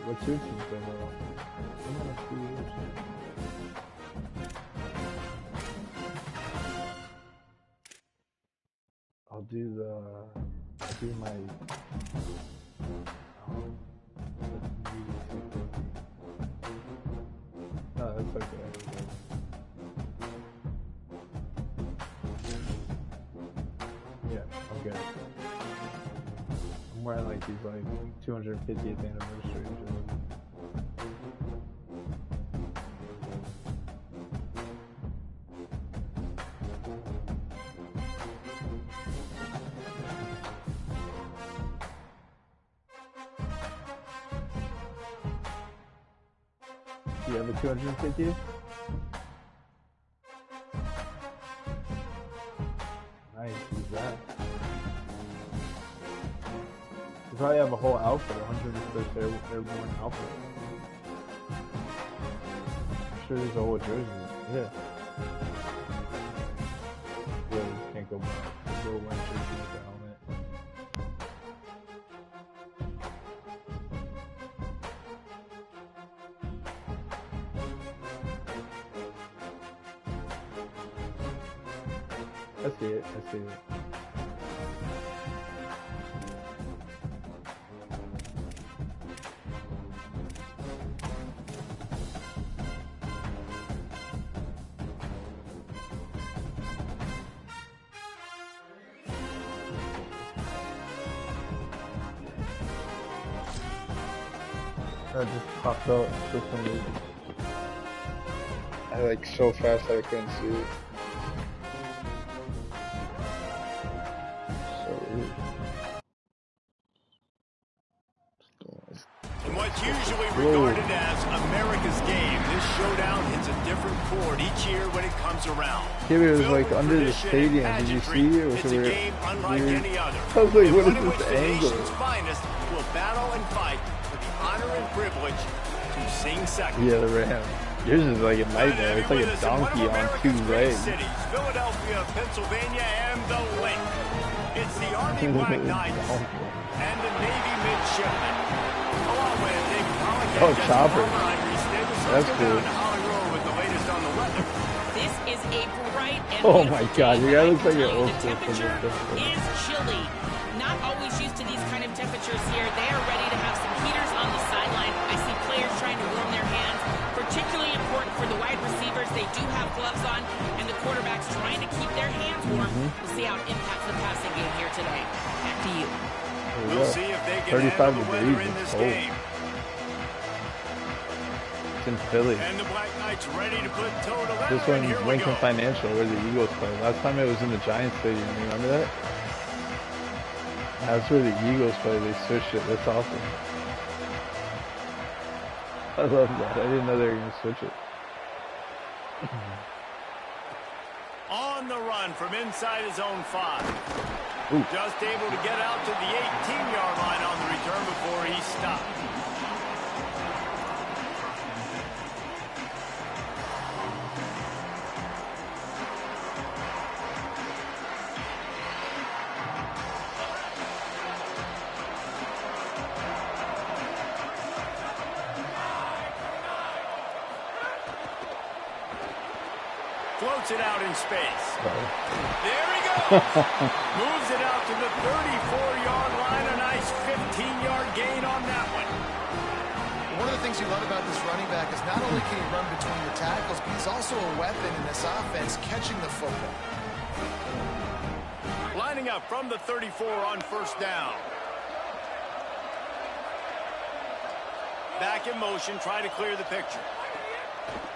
What's your team been on? I'm on a few years. I'll do my no, that's okay. Yeah, I'm good. I'm wearing like these like 250th anniversary jerseys. Do you have a 250th? Nice, who's that? You probably have a whole outfit, 101st Airborne outfit. I'm sure there's a whole jersey. Yeah. Yeah, you can't go back. Go wearing jersey with the helmet. I see it, I see it. That just popped out for some reason. I like so fast I couldn't see it. In what's usually regarded as America's game, this showdown hits a different chord each year when it comes around. Yeah, it was like under the stadium. Did you see it? It's a game unlike any other. I was like, what is this angle? The nation's finest will battle and fight for the honor and privilege to sing second. Yeah, the Rams. Yours is like a nightmare. It's like a donkey on two legs. Cities, Philadelphia, Pennsylvania, and the Lake. It's the Army Black Knights and the Navy Midshipmen. Oh, chopper. That's cool. This is a bright and oh my god, you guy looks like an old school. The temperature is chilly. Not always used to these kind of temperatures here. They are ready to have some heaters on the sideline. I see players trying to warm their hands. Particularly important for the wide receivers. They do have gloves on, and the quarterbacks trying to keep their hands warm. We'll see how it impacts the passing game here today. Back to you. We'll see if they can handle the weather in this game. In Philly. And the Black Knights ready to put toe to leather. This one's Lincoln Financial, where the Eagles play. Last time it was in the Giants Stadium. You remember that? That's where the Eagles play. They switched it. That's awesome. I love that. I didn't know they were going to switch it. On the run from inside his own 5. Ooh. Just able to get out to the 18-yard line on the return before he stopped. Floats it out in space. There he goes. Moves it out to the 34-yard line. A nice 15-yard gain on that one. One of the things you love about this running back is not only can he run between the tackles, but he's also a weapon in this offense, catching the football. Lining up from the 34 on first down. Back in motion, try to clear the picture.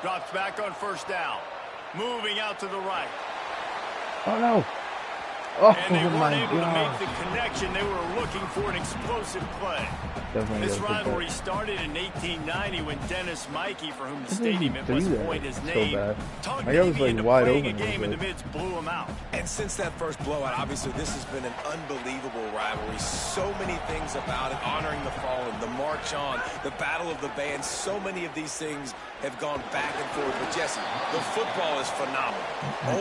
Drops back on first down. Moving out to the right. Oh, no. Oh, and they weren't able God. to make the connection. They were looking for an explosive play. Definitely this rivalry started in 1890 when Dennis Mikey, for whom the stadium at West Point is named, tugged Navy into playing a game and the Mids blew him out. And since that first blowout, obviously this has been an unbelievable rivalry. So many things about it, honoring the fallen, the march on, the battle of the bands. So many of these things have gone back and forth. But Jesse, the football is phenomenal.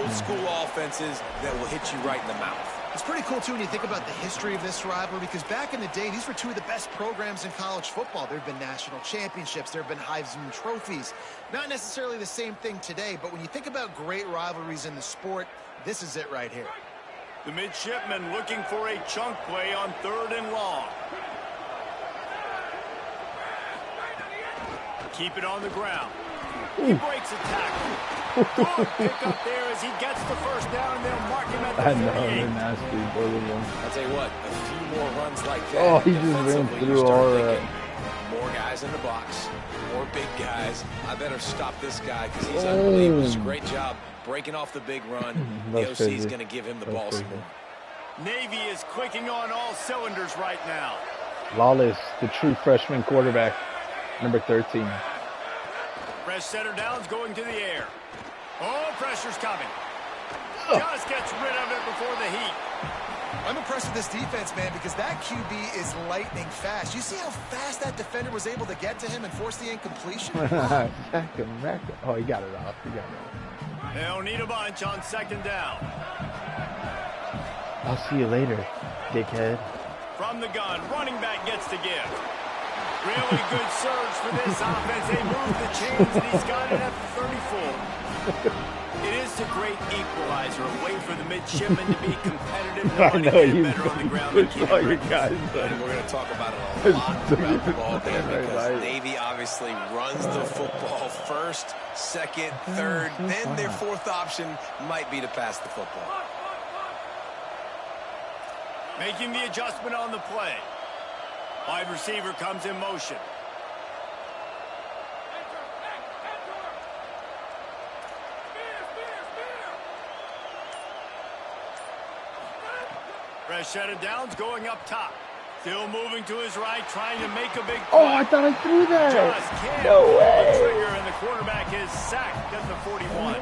Old school offenses that will hit you right in the mouth. It's pretty cool, too, when you think about the history of this rivalry, because back in the day, these were two of the best programs in college football. There have been national championships. There have been Heisman trophies. Not necessarily the same thing today, but when you think about great rivalries in the sport, this is it right here. The midshipman looking for a chunk play on 3rd and long. Keep it on the ground. He breaks a tackle. Good pick up there as he gets the first down, and they'll mark him at the 38. I know, they're nasty, both of them. I'll tell you what, a few more runs like that. Oh, he just ran through all that. More guys in the box, more big guys. I better stop this guy because he's unbelievable. It's a great job breaking off the big run. The OC is going to give him the ball some more. Navy is clicking on all cylinders right now. Lawless, the true freshman quarterback, number 13. Fresh center downs going to the air. Oh, pressure's coming. Just gets rid of it before the heat. I'm impressed with this defense, man, because that QB is lightning fast. You see how fast that defender was able to get to him and force the incompletion? Oh, he got it off. They'll need a bunch on 2nd down. I'll see you later, dickhead. From the gun, running back gets the give. Really good surge for this offense. They move the chains, and he's got it at the 34. It is a great equalizer, a way for the midshipmen to be competitive. I know, you better on the ground than push all your guys. And we're going to talk about it a lot throughout the ball game because Navy obviously runs the football 1st, 2nd, 3rd, then their 4th option might be to pass the football. Making the adjustment on the play. Wide receiver comes in motion. Fresh set of downs going up top. Still moving to his right, trying to make a big play. Oh, I thought I threw that. Just can't No pull way. the trigger, and the quarterback is sacked at the 41.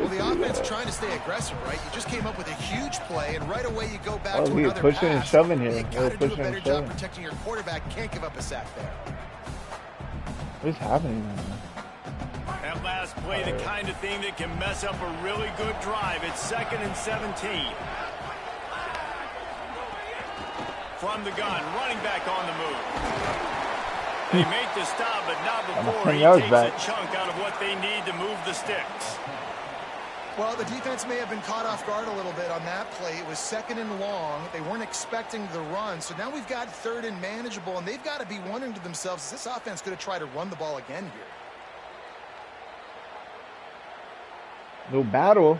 Well, the offense is trying to stay aggressive, right? You just came up with a huge play, and right away you go back to another pushing pass. and shoving here. You got to do a better job protecting your quarterback. Can't give up a sack there. What is happening right now? That last play, the kind of thing that can mess up a really good drive. It's 2nd and 17. From the gun, running back on the move. They make the stop, but not before he takes a chunk out of what they need to move the sticks. Well, the defense may have been caught off guard a little bit on that play. It was 2nd and long. They weren't expecting the run. So now we've got 3rd and manageable, and they've got to be wondering to themselves, is this offense going to try to run the ball again here? No battle.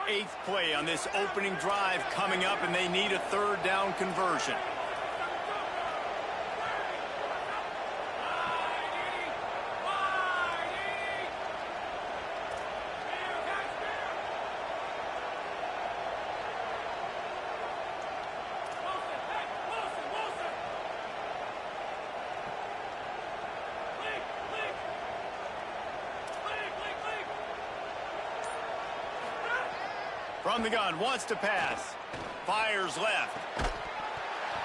8th play on this opening drive coming up, and they need a 3rd down conversion. From the gun, wants to pass. Fires left.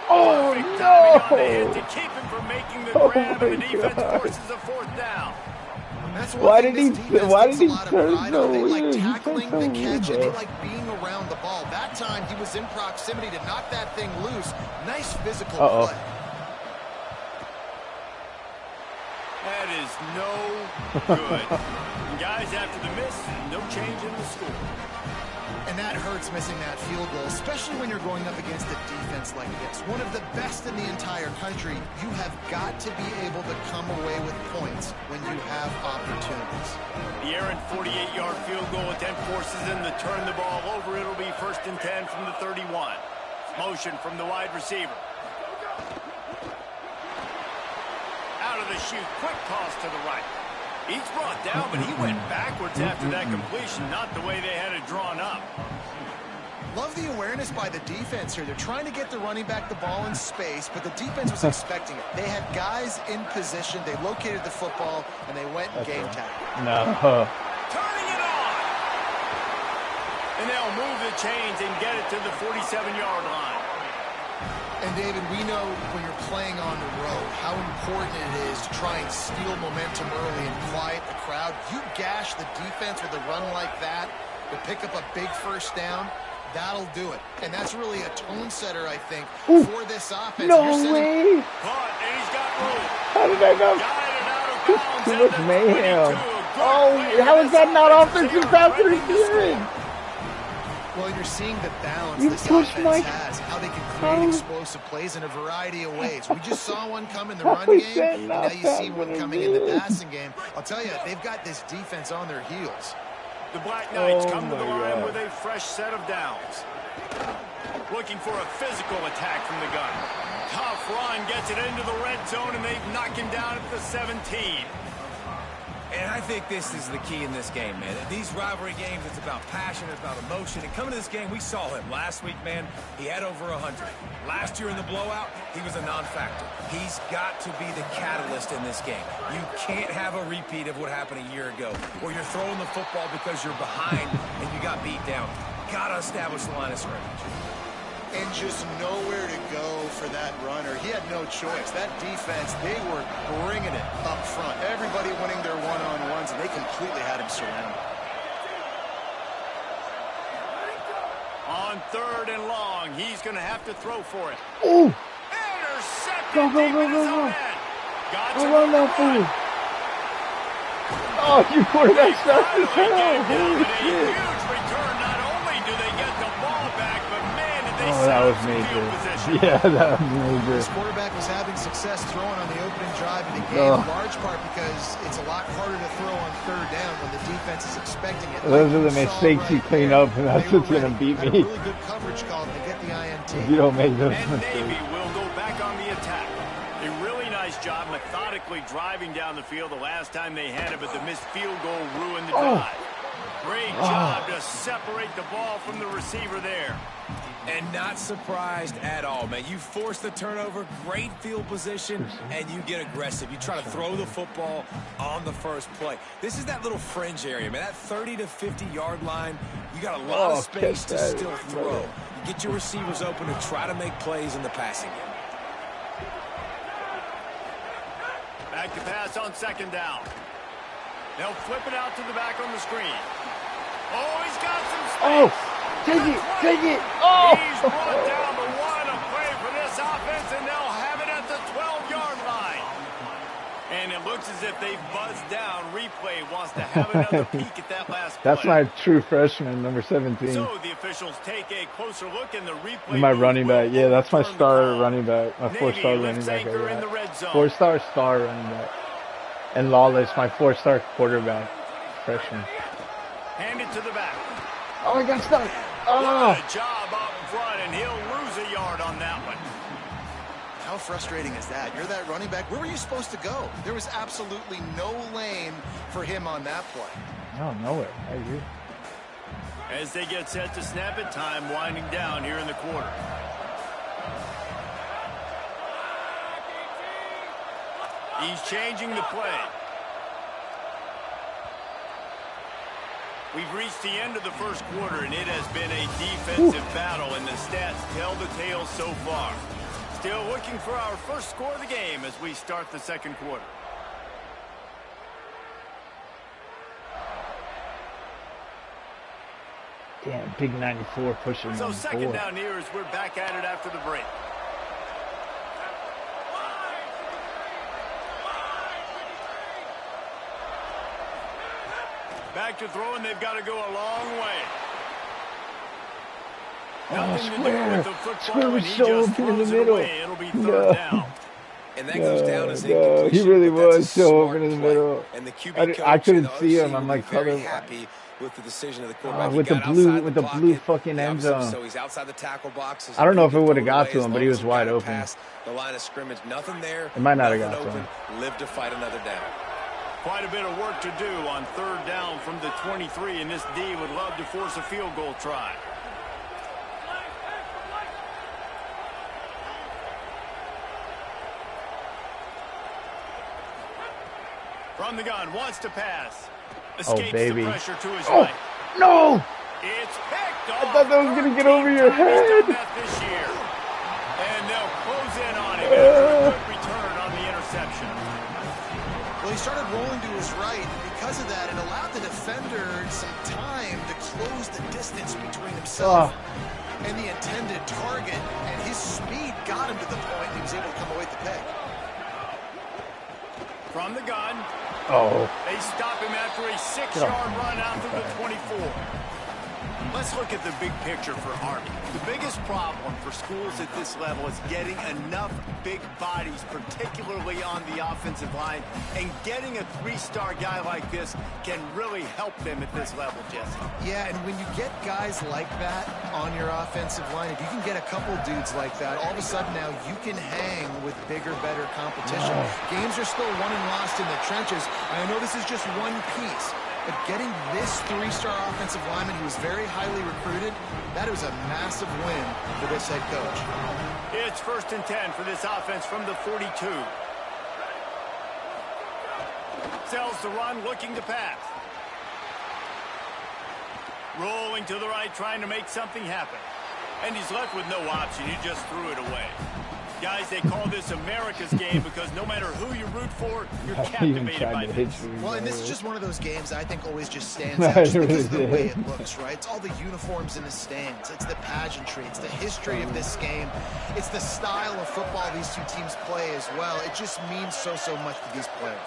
Oh, Perfect no! timing on the hit to keep him from making the grab, and the defense forces a 4th down. That's Why did he turn so They like weird? He tackling the turned so catch, weird, and they bro. like being around the ball. That time, he was in proximity to knock that thing loose. Nice physical play. That is no good. And guys, after the miss, no change in the score. And that hurts, missing that field goal, especially when you're going up against a defense like this. One of the best in the entire country. You have got to be able to come away with points when you have opportunities. The errant 48-yard field goal attempt forces them to turn the ball over. It'll be 1st and 10 from the 31. Motion from the wide receiver. Out of the chute, quick toss to the right. He's brought down, but he went backwards after that completion, not the way they had it drawn up. Love the awareness by the defense here. They're trying to get the running back the ball in space, but the defense was expecting it. They had guys in position. They located the football, and they went and game tackle. No. Turning it on! And they'll move the chains and get it to the 47-yard line. And, David, we know when you're playing on the road how important it is to try and steal momentum early and quiet the crowd. You gash the defense with a run like that to pick up a big 1st down. That'll do it. And that's really a tone setter, I think, Ooh. for this offense. No way! Caught, and he's got room. How did I know? Guided out of bounds Too at much the mayhem. 22. Good Oh, play how for is this that not offense. offensive They are pass threatening to interference? score. Well, you're seeing the balance You this pushed offense my- has, how they can How- create explosive plays in a variety of ways. We just saw one come in the How run is game, that and not now you see pass one coming in the interference? passing game. I'll tell you, they've got this defense on their heels. The Black Knights Oh come to the my line God. with a fresh set of downs. Looking for a physical attack from the gun. Tough run, gets it into the red zone, and they knock him down at the 17. And I think this is the key in this game, man. These rivalry games, it's about passion, it's about emotion. And coming to this game, we saw him last week, man. He had over 100. Last year in the blowout, he was a non-factor. He's got to be the catalyst in this game. You can't have a repeat of what happened a year ago, where you're throwing the football because you're behind and you got beat down. Got to establish the line of scrimmage. And just nowhere to go for that runner. He had no choice. That defense, they were bringing it up front. Everybody winning their one-on-ones, and they completely had him surrounded. On 3rd and long, he's going to have to throw for it. Ooh! Intercepted Go, go, deep go, in his go, own go. end. Got Go some run that run. fool! Oh, you quarterback fast Finally as hell! get him down, Holy and a shit! huge return. Not only do they get the ball back, but man, did they Oh, set that up was some major. field position. Yeah, that was major. This quarterback was having success throwing on the opening drive of the game, in large part because it's a lot harder to throw on 3rd down when the defense is expecting it. Those are Like the you saw mistakes you right clean there, up, and that's they were what's gonna ready. beat Had a me. really good coverage call to get the INT. If you don't make those And Navy mistakes. will go back on the attack. A really nice job methodically driving down the field the last time they had it, but the missed field goal ruined the drive. Great job to separate the ball from the receiver there. And not surprised at all, man. You force the turnover, great field position, and you get aggressive. You try to throw the football on the first play. This is that little fringe area, man. That 30 to 50-yard line, you got a lot of space to still throw. You get your receivers open to try to make plays in the passing game. Back to pass on 2nd down. They'll flip it out to the back on the screen. Oh, he's got some space. Oh! Take it! Take it! Oh! He's brought down the 1 a play for this offense, and they'll have it at the 12-yard line. And it looks as if they've buzzed down. Replay wants to have another peek at that last play. That's my true freshman, number 17. So the officials take a closer look in the replay. My running back. Yeah, that's my overturn the star call. running back. My Navy 4-star running lifts back. anchor in the red zone. 4-star star running back. And Lawless, my 4-star quarterback. Freshman. Hand it to the back. Oh, I got stuck. What Oh! a job up front, and he'll lose a yard on that one. How frustrating is that? You're that running back. Where were you supposed to go? There was absolutely no lane for him on that play. No, nowhere. I agree. As they get set to snap it, time winding down here in the quarter. He's changing the play. We've reached the end of the first quarter, and it has been a defensive battle, and the stats tell the tale so far. Still looking for our first score of the game as we start the 2nd quarter. Damn, big 94 pushing So on 2nd 4. down here as we're back at it after the break. Back to throw, and they've got to go a long way. Nothing to do with the football, Square was and he so just open in the throws it middle. away. It'll be 3rd down. And that goes down as No, incompletion. he really but that's a was so smart open in the play. middle. And the QB I coach couldn't and the see OC him. I'm will be like, very cover- happy with the decision of the quarterback. He with the got blue- outside with the the blue pocket. fucking He end obviously- zone. So he's outside the tackle box. I don't know if it He would've can got throw to away him, as but he long was as you wide got open. past the line of scrimmage. Nothing there. It might not have nothing got to open. him. Live to fight another down. Quite a bit of work to do on 3rd down from the 23, and this D would love to force a field goal try. From the gun, wants to pass. Escapes baby. the pressure to his Oh, right. no! It's picked off. I thought that was going to get over your He's done head. that this year. And they'll close in on him after a good return on the interception. Well, he started rolling to his right, and because of that, it allowed the defender some time to close the distance between himself and the intended target, and his speed got him to the point he was able to come away with the pick. From the gun. Oh. They stop him after a 6-yard run out to the 24. Let's look at the big picture for Army. The biggest problem for schools at this level is getting enough big bodies, particularly on the offensive line, and getting a 3-star guy like this can really help them at this level, Jesse. Yeah, and when you get guys like that on your offensive line, if you can get a couple dudes like that, all of a sudden now you can hang with bigger, better competition. Games are still won and lost in the trenches, and I know this is just one piece, but getting this 3-star offensive lineman who was very highly recruited, that was a massive win for this head coach. It's 1st and 10 for this offense from the 42. Sells the run, looking to pass. Rolling to the right, trying to make something happen. And he's left with no option. He just threw it away. Guys, they call this America's game because no matter who you root for, you're captivated by this. Well, and this is just one of those games I think always just stands out just because of the way it looks, right? It's all the uniforms in the stands. It's the pageantry. It's the history of this game. It's the style of football these two teams play as well. It just means so much to these players.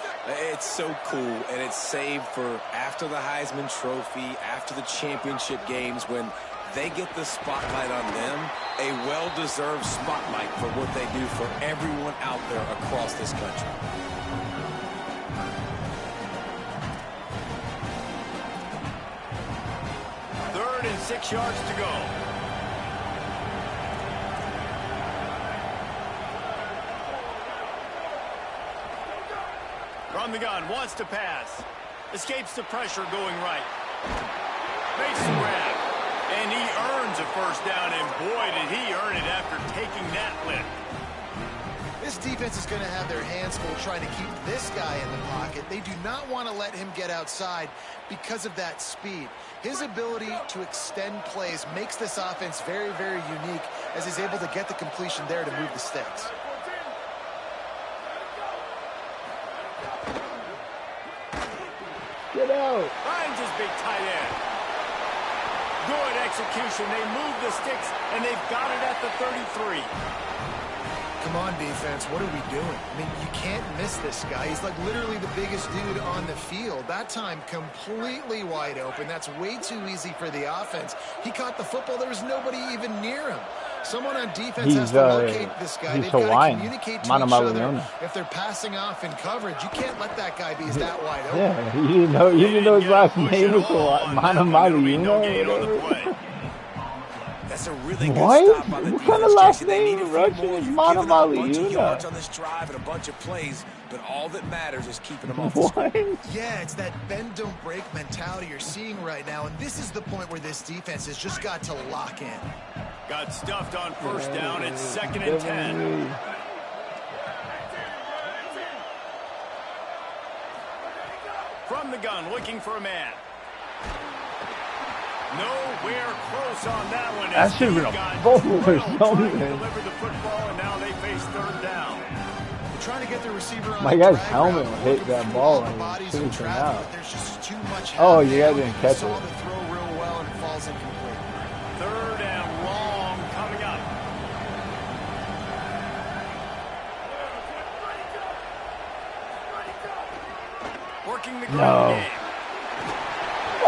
It's so cool, and it's saved for after the Heisman Trophy, after the championship games, when they get the spotlight on them, a well-deserved spotlight for what they do for everyone out there across this country. Third and 6 yards to go. From the gun, wants to pass. Escapes the pressure going right. Makes the grab. And he earns a 1st down, and boy, did he earn it after taking that lift. This defense is going to have their hands full trying to keep this guy in the pocket. They do not want to let him get outside because of that speed. His ability to extend plays makes this offense very, very unique as he's able to get the completion there to move the sticks. Get out. Finds his big tight end. Good execution. They move the sticks, and they've got it at the 33. Come on, defense. What are we doing? I mean, you can't miss this guy. He's like literally the biggest dude on the field. That time, completely wide open. That's way too easy for the offense. He caught the football. There was nobody even near him. Someone on defense has to locate this guy. They've got to communicate to each other. If they're passing off in coverage, you can't let that guy be that wide open. Yeah, you didn't know his last name was Manamaliuna. That's a really good stop by the defense. What kind of last name is Russian? It's Manamaliuna. Yards on this drive and a bunch of plays, but all that matters is keeping them off the screen. Yeah, it's that bend don't break mentality you're seeing right now, and this is the point where this defense has just got to lock in. Got stuffed on 1st down. It's 2nd and 10. From the gun, looking for a man. Nowhere close on that one. That should have been a ball or something. Delivered the football, and now they face 3rd down. They're trying to get the receiver on my guy's helmet hit that ball and it should have turned out. There's just too much. Oh, you guys didn't catch it. Saw the throw real well and it falls incomplete. 3rd and long coming up. Working the ground game.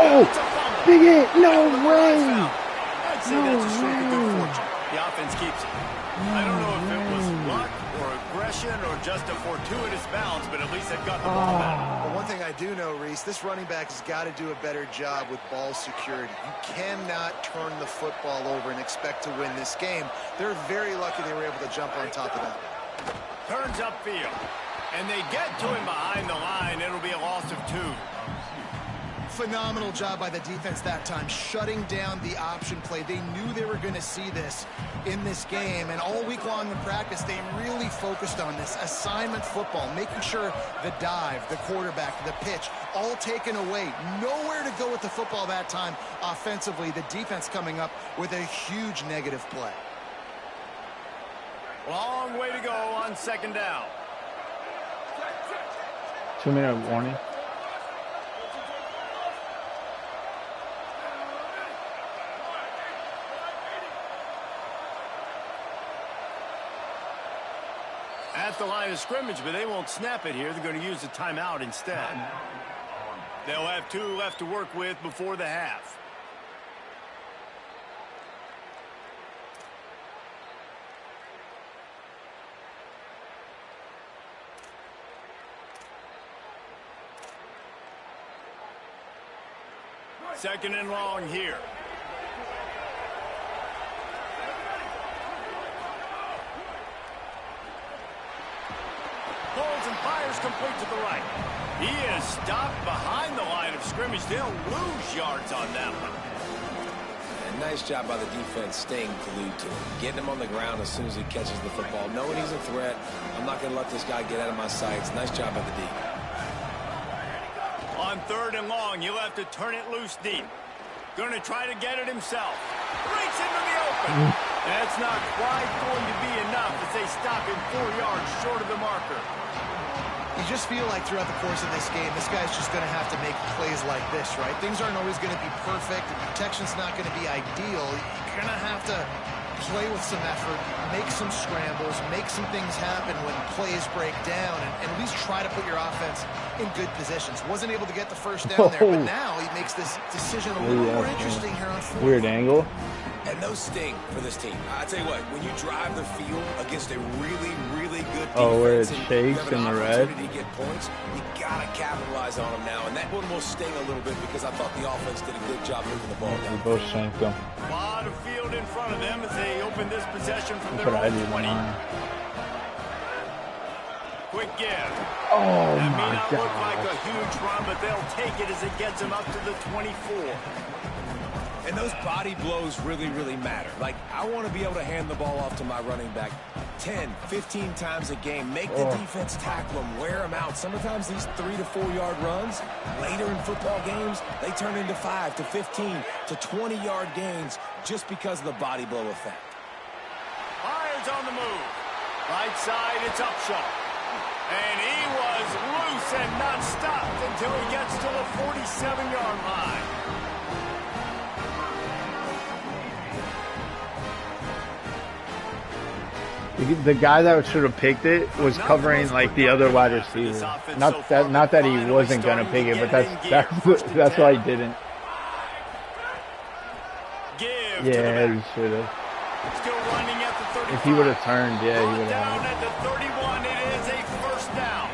Oh, big hit! No way! I'd say that's a stroke of good fortune. The offense keeps it. I don't know if it was luck or aggression or just a fortuitous bounce, but at least they've got the ball back. But one thing I do know, Reese, this running back has got to do a better job with ball security. You cannot turn the football over and expect to win this game. They're very lucky they were able to jump on top of that. Turns upfield. And they get to him behind the line. It'll be a loss of 2. Phenomenal job by the defense that time, shutting down the option play. They knew they were going to see this in this game, and all week long in practice, they really focused on this assignment football, making sure the dive, the quarterback, the pitch, all taken away. Nowhere to go with the football that time offensively. The defense coming up with a huge negative play. Long way to go on 2nd down. 2-minute warning. At the line of scrimmage, but they won't snap it here. They're going to use the timeout instead. They'll have 2 left to work with before the half. Second and long here. Pulls and fires complete to the right. He is stopped behind the line of scrimmage. They'll lose yards on that one. And nice job by the defense staying glued to him. Getting him on the ground as soon as he catches the football. Knowing he's a threat. I'm not going to let this guy get out of my sights. Nice job by the D. On third and long, you'll have to turn it loose deep. Going to try to get it himself. Breaks into the open. That's not quite going to be enough as they stop him 4 yards short of the marker. You just feel like throughout the course of this game, this guy's just going to have to make plays like this, right? Things aren't always going to be perfect. The protection's not going to be ideal. You're going to have to play with some effort, make some scrambles, make some things happen when plays break down, and at least try to put your offense in good positions. Wasn't able to get the first down there, but now he makes this decision a little more interesting here on fourth. Weird angle. And those sting for this team. I tell you what, when you drive the field against a really, really good defense, where it and shakes you have an in the red. opportunity to get points, you gotta capitalize on them now. And that one will sting a little bit because I thought the offense did a good job moving the ball We down. both shanked them. A lot of field in front of them as they open this possession from That's their what I own did 20. mine. Quick give. Oh That may my not look like a god. huge run, but they'll take it as it gets them up to the 24. And those body blows really, really matter. Like, I want to be able to hand the ball off to my running back 10, 15 times a game. Make the defense tackle them, wear them out. Sometimes these 3 to 4 yard runs, later in football games, they turn into 5 to 15 to 20 yard gains just because of the body blow effect. Fires on the move. Right side, it's Upshaw. And he was loose and not stopped until he gets to the 47-yard line. The guy that should have picked it was covering like the other wide receiver. Not that he wasn't gonna pick it, but that's why he didn't. Yeah, he should have. Still running at the 35. If he would have turned, yeah, he would Down have. at the 31, it is a first down.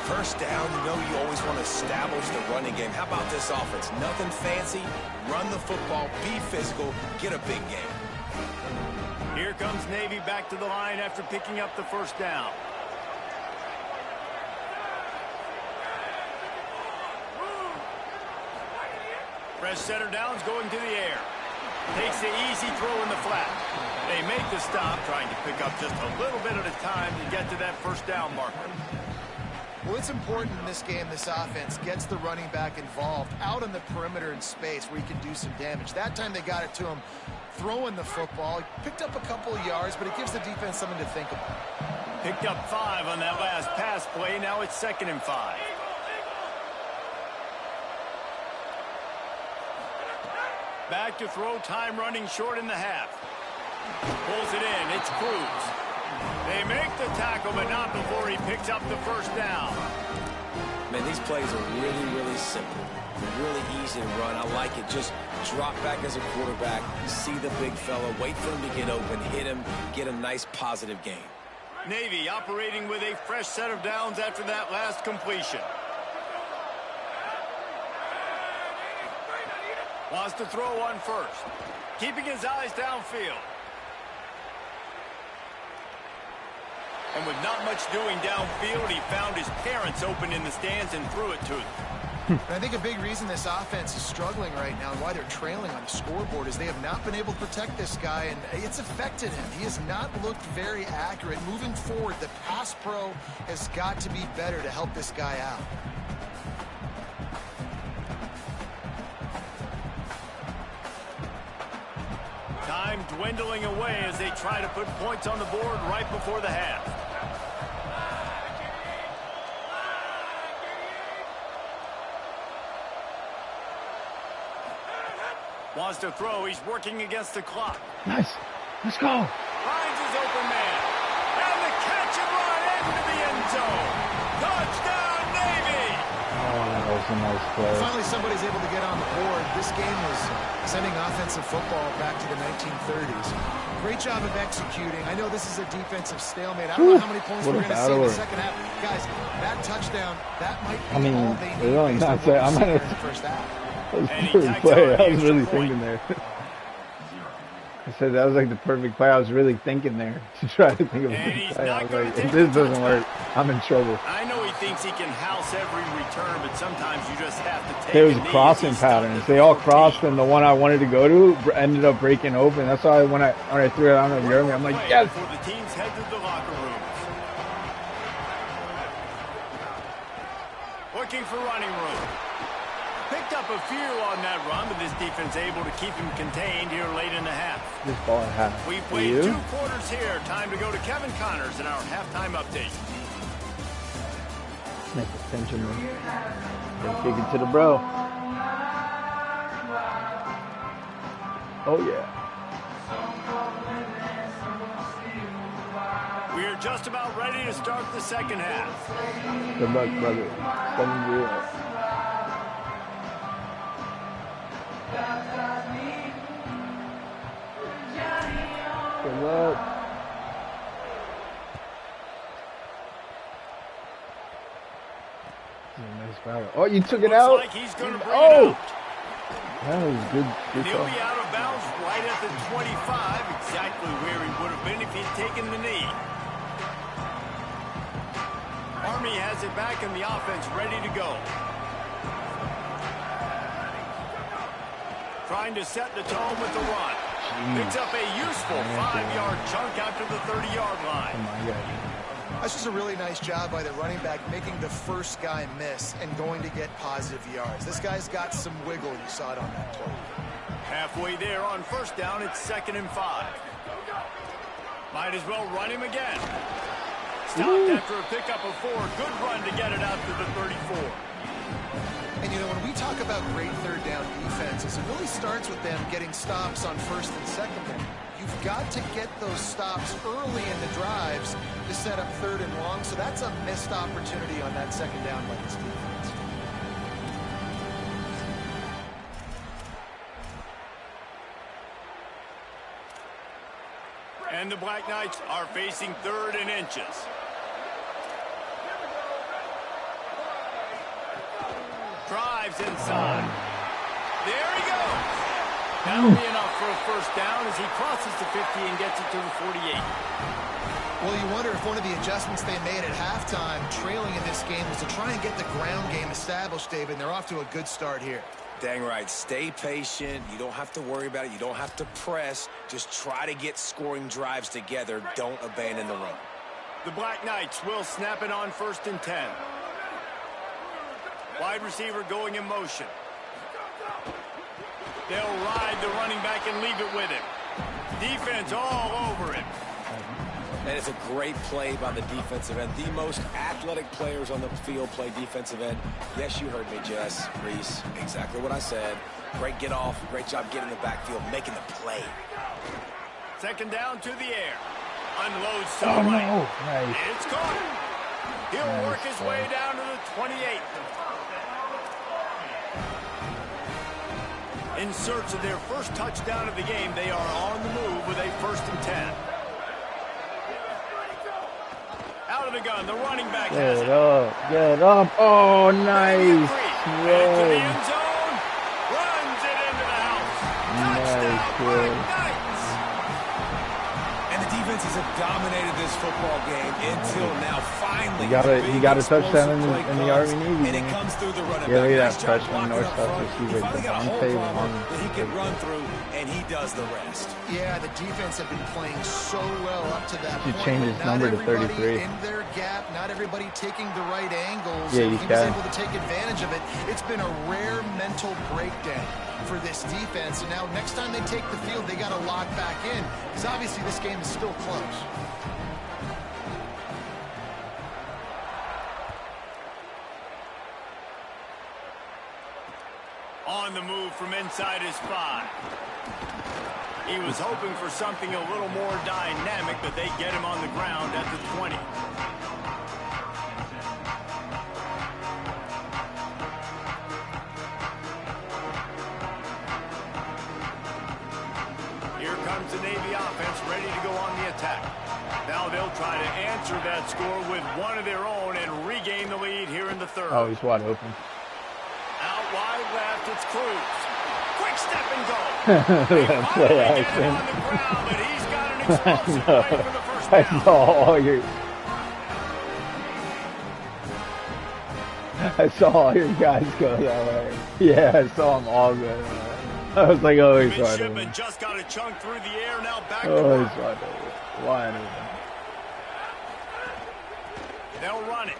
First down, you know you always want to establish the running game. How about this offense? Nothing fancy. Run the football, be physical, get a big game. Here comes Navy back to the line after picking up the first down. Fresh center downs going to the air. Takes the easy throw in the flat. They make the stop, trying to pick up just a little bit at a time to get to that first down marker. Well, it's important in this game, this offense gets the running back involved out on the perimeter in space where he can do some damage. That time they got it to him throwing the football. He picked up a couple of yards, but it gives the defense something to think about. Picked up 5 on that last pass play. Now it's 2nd and 5. Back to throw, time running short in the half. Pulls it in, it's Cruz. They make the tackle, but not before he picks up the first down. Man, these plays are really, really simple. Really easy to run. I like it. Just drop back as a quarterback, see the big fella, wait for him to get open, hit him, get a nice positive gain. Navy operating with a fresh set of downs after that last completion. Wants to throw one first. Keeping his eyes downfield. And with not much doing downfield, he found his parents open in the stands and threw it to them. And I think a big reason this offense is struggling right now and why they're trailing on the scoreboard is they have not been able to protect this guy, and it's affected him. He has not looked very accurate. Moving forward, the pass pro has got to be better to help this guy out. Time dwindling away as they try to put points on the board right before the half. Wants to throw. He's working against the clock. Nice. Let's go. Finds his open man. And the catch and run into the end zone. Touchdown, Navy! Oh, that was a nice play. Finally, somebody's able to get on the board. This game was sending offensive football back to the 1930s. Great job of executing. I know this is a defensive stalemate. I don't know how many points we're going to see in the second half. Guys, that touchdown, that might be all they need. Really not say, I'm gonna, the first half. That was a perfect play. I was really thinking there. I said that was like the perfect play. I was really thinking there to try to think of a good play. I was like, if this doesn't work, I'm in trouble. I know he thinks he can house every return, but sometimes you just have to take There was crossing patterns. They all crossed, and the one I wanted to go to ended up breaking open. That's why when I threw it out of the army, I'm like, yes. Before the teams head to the locker rooms. Looking for running room. Picked up a few on that run, but this defense able to keep him contained here late in the half. This ball I have. We played 2 quarters here. Time to go to Kevin Connors in our halftime update. Make the tension move. Kick it to the bro. Oh yeah. We are just about ready to start the second half. Good luck, brother. 7-0. Good luck. Nice battle. Oh, you took it out? Like he's gonna bring it out. That was good. He'll be out of bounds right at the 25, exactly where he would have been if he'd taken the knee. Army has it back in the offense, ready to go. Trying to set the tone with the run. Picks up a useful 5-yard chunk out to the 30-yard line. Oh my God. That's just a really nice job by the running back, making the first guy miss and going to get positive yards. This guy's got some wiggle. You saw it on that play. Halfway there on first down, it's 2nd and 5. Might as well run him again. Stopped after a pickup of 4. Good run to get it out to the 34. And, you know, when we talk about great third down defenses, it really starts with them getting stops on first and second down. You've got to get those stops early in the drives to set up 3rd and long, so that's a missed opportunity on that second down by this defense. And the Black Knights are facing 3rd and inches. Drives inside. There he goes. That'll be enough for a first down as he crosses the 50 and gets it to the 48. Well, you wonder if one of the adjustments they made at halftime, trailing in this game, was to try and get the ground game established, David, and they're off to a good start here. Dang right. Stay patient. You don't have to worry about it. You don't have to press. Just try to get scoring drives together. Don't abandon the run. The Black Knights will snap it on 1st and 10. Wide receiver going in motion. They'll ride the running back and leave it with him. Defense all over him. And it's a great play by the defensive end. The most athletic players on the field play defensive end. Yes, you heard me, Jess, Reese. Exactly what I said. Great get off. Great job getting the backfield, making the play. 2nd down to the air. Unloads to Oh the right. no. Nice. It's caught. He'll work his way down to the 28. In search of their first touchdown of the game, they are on the move with a 1st and 10. Out of the gun, the running back has it. Get up. Oh, nice. Back to the end zone. Runs it into the house. Touchdown, Black Knights. And the defenses have dominated this football game until now. Finally, he got a touchdown in the Army Navy. And it comes through the running Yeah, look back. at that freshman North-South receiver. Finally got a hold on him that he can run through, and he does the rest. Yeah, the defense have been playing so well up to that He point. changed his number to 33. In their gap, not everybody taking the right angles. Yeah, and you he can. was able to take advantage of it. It's been a rare mental breakdown for this defense. And now next time they take the field, they got to lock back in because obviously this game is still close. On on the move from inside his 5. He was hoping for something a little more dynamic, but they get him on the ground at the 20. Here comes the Navy offense ready to go on the attack. Now they'll try to answer that score with one of their own and regain the lead here in the 3rd. Oh, he's wide open. Out wide left, it's Cruz. Quick step and go. That play action. On the ground, but he's got an explosive play for the first I down. saw all your... I saw all your guys go that way. Yeah, I saw them all go that way. I was like, oh, he's wide open. Midshipman just got a chunk through the air, now back to Oh, work. he's wide open. Wide open. They'll run it.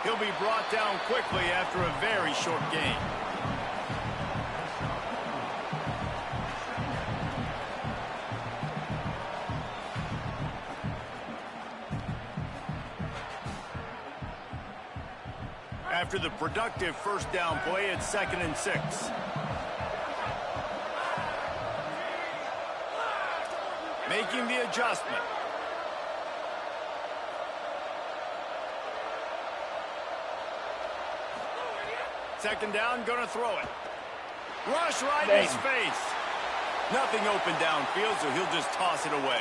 He'll be brought down quickly after a very short game. After the productive first down play, it's 2nd and 6. Making the adjustment. Second down, gonna throw it. Rush right in his face. Nothing open downfield, so he'll just toss it away.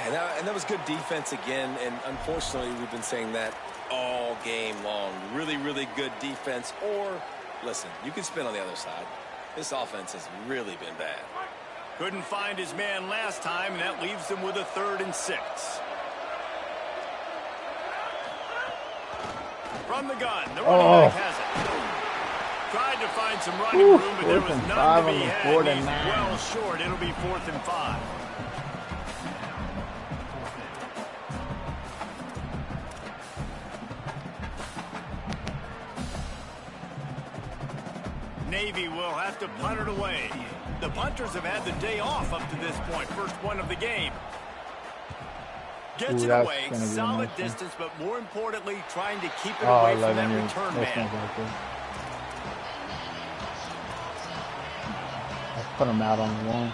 And that was good defense again, and unfortunately we've been saying that all game long. Really, really good defense. Or, listen, you can spin on the other side. This offense has really been bad. Couldn't find his man last time, and that leaves him with a 3rd and 6. From the gun, the running back has it. Tried to find some running room, but there was none to be had. He's well short. It'll be 4th and 5. Navy will have to punt it away. The punters have had the day off up to this point. First one of the game. Gets it away, solid distance, but more importantly, trying to keep it away from that return man. I'll put him out on the one.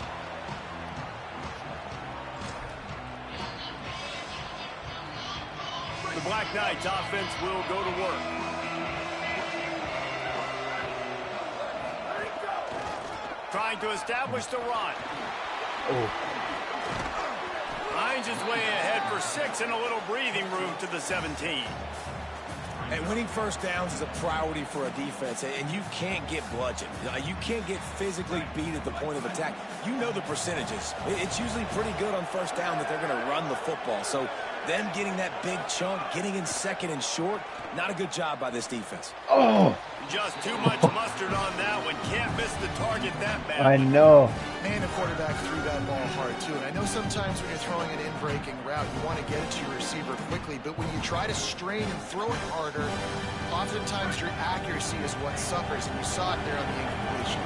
The Black Knights offense will go to work. Trying to establish the run. Finds his way ahead for 6 and a little breathing room to the 17. And winning first downs is a priority for a defense, and you can't get bludgeoned. You can't get physically beat at the point of attack. You know the percentages. It's usually pretty good on first down that they're going to run the football. So them getting that big chunk, getting in 2nd and short, not a good job by this defense. Oh! Just too much mustard on that one. Can't miss the target that bad. I know. Man, the quarterback threw that ball hard, too. And I know sometimes when you're throwing an in-breaking route, you want to get it to your receiver quickly. But when you try to strain and throw it harder, oftentimes your accuracy is what suffers. And you saw it there on the incompletion.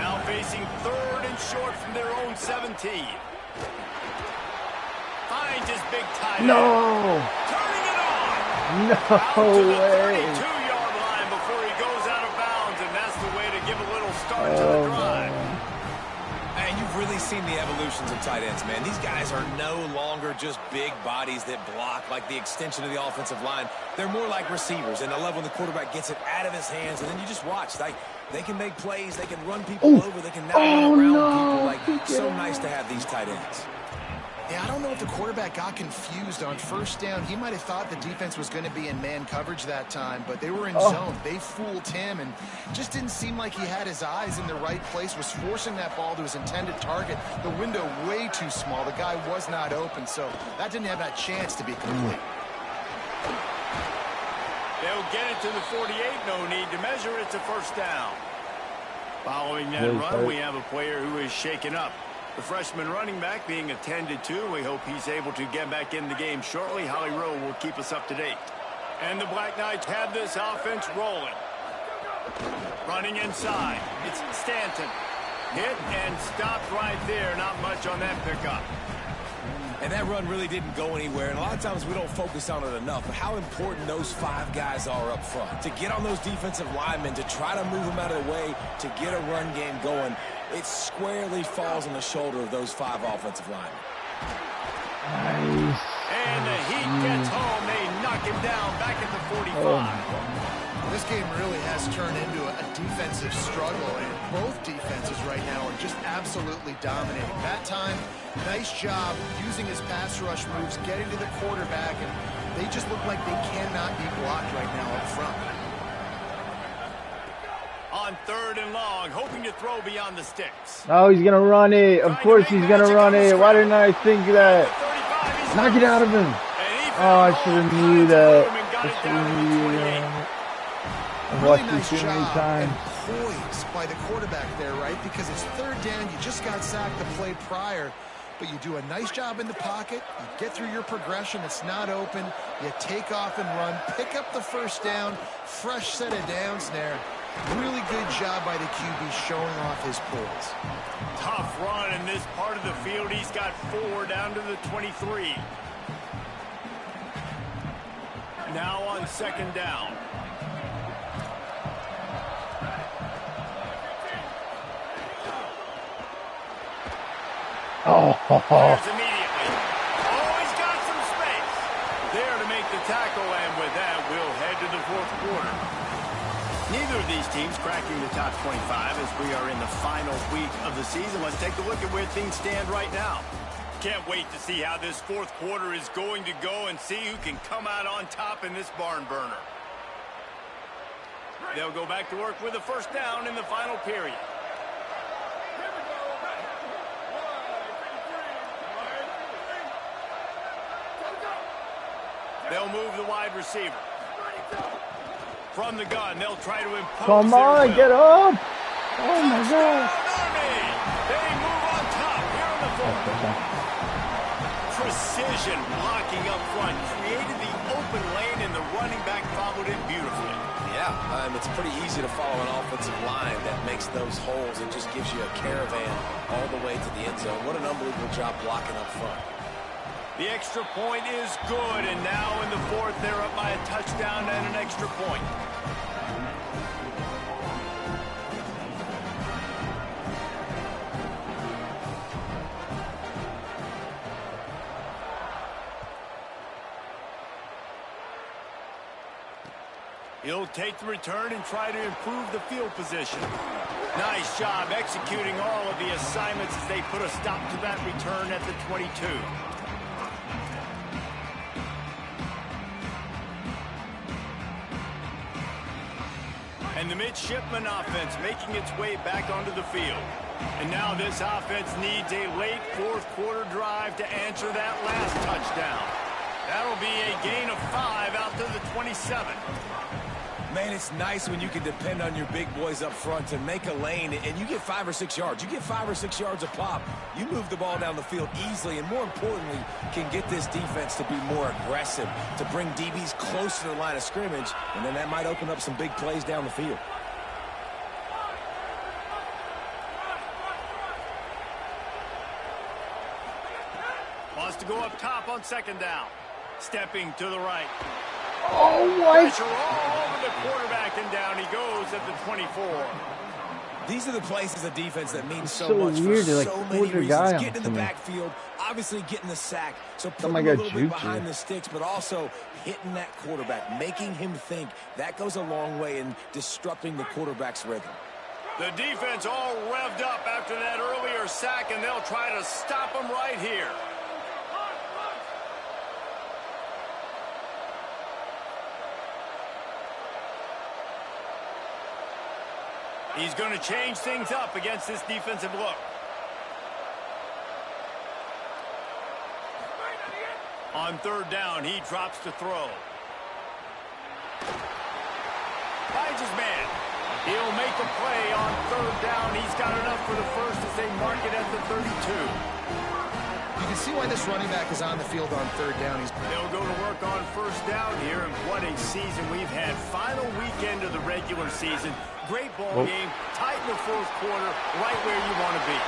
Now facing 3rd and short from their own 17. Finds his big tight end. No! Turning it on. No Out to the way! 32-yard line before he goes out of bounds, and that's the way to give a little start to the drive. And you've really seen the evolutions of tight ends, man. These guys are no longer just big bodies that block like the extension of the offensive line. They're more like receivers, and I love when the quarterback gets it out of his hands, and then you just watch. They can make plays, they can run people over, they can now run around people. So nice to have these tight ends. Yeah, I don't know if the quarterback got confused on first down. He might have thought the defense was going to be in man coverage that time, but they were in zone. They fooled him and just didn't seem like he had his eyes in the right place, was forcing that ball to his intended target. The window way too small. The guy was not open, so that didn't have that chance to be complete. They'll get it to the 48. No need to measure. It's a first down. Following that run, we have a player who is shaken up. The freshman running back being attended to. We hope he's able to get back in the game shortly. Holly Rowe will keep us up to date. And the Black Knights have this offense rolling. Running inside. It's Stanton. Hit and stopped right there. Not much on that pickup. And that run really didn't go anywhere, and a lot of times we don't focus on it enough, but how important those 5 guys are up front. To get on those defensive linemen, to try to move them out of the way, to get a run game going, it squarely falls on the shoulder of those 5 offensive linemen. Nice. And the Heat gets home. They knock him down back at the 45. Oh, this game really has turned into a defensive struggle, and both defenses right now are just absolutely dominating. That time, nice job using his pass rush moves, getting to the quarterback, and they just look like they cannot be blocked right now up front. On 3rd and long, hoping to throw beyond the sticks. oh, he's gonna run it. Of course he's gonna run it. Why didn't I think that? Knock it out of him. Oh, I should have knew that. I should have knew that. I've Really watched nice this too many job times. and poise by the quarterback there, right? Because it's 3rd down, you just got sacked the play prior, but you do a nice job in the pocket, you get through your progression, it's not open, you take off and run, pick up the 1st down, fresh set of downs there. Really good job by the QB showing off his poise. Tough run in this part of the field. He's got 4 down to the 23. Now on 2nd down. Oh, Fires immediately. Oh, he's got some space. There to make the tackle, and with that, we'll head to the 4th quarter. Neither of these teams cracking the top 25 as we are in the final week of the season. Let's take a look at where things stand right now. Can't wait to see how this 4th quarter is going to go and see who can come out on top in this barn burner. They'll go back to work with a 1st down in the final period. They'll move the wide receiver. From the gun, they'll try to impose. come on, get up. Oh, my God. They move on top here in the 4th. Precision blocking up front. Created the open lane, and the running back followed it beautifully. Yeah, it's pretty easy to follow an offensive line that makes those holes and just gives you a caravan all the way to the end zone. What an unbelievable job blocking up front. The extra point is good, and now in the 4th, they're up by a touchdown and an extra point. He'll take the return and try to improve the field position. Nice job executing all of the assignments as they put a stop to that return at the 22. And the midshipman offense making its way back onto the field. And now this offense needs a late 4th quarter drive to answer that last touchdown. That'll be a gain of 5 out to the 27. Man, it's nice when you can depend on your big boys up front to make a lane, and you get 5 or 6 yards. You get 5 or 6 yards a pop. You move the ball down the field easily, and more importantly, can get this defense to be more aggressive, to bring DBs close to the line of scrimmage, and then that might open up some big plays down the field. Wants to go up top on 2nd down. Stepping to the right. Oh, what? Pressure all over the quarterback, and down he goes at the 24. These are the places of defense that mean so So much weird, for like, so pulled many your reasons. guy Getting in the onto me. backfield, obviously getting the sack, so putting my him God, a little bit juked behind you. the sticks, but also hitting that quarterback, making him think. That goes a long way in disrupting the quarterback's rhythm. The defense all revved up after that earlier sack, and they'll try to stop him right here. He's going to change things up against this defensive look. On 3rd down, he drops to throw. Finds his man. He'll make a play on 3rd down. He's got enough for the first as they mark it at the 32. You can see why this running back is on the field on 3rd down. They'll go to work on 1st down here, and what a season we've had. Final weekend of the regular season. Great ball game, tight in the 4th quarter, right where you want to be.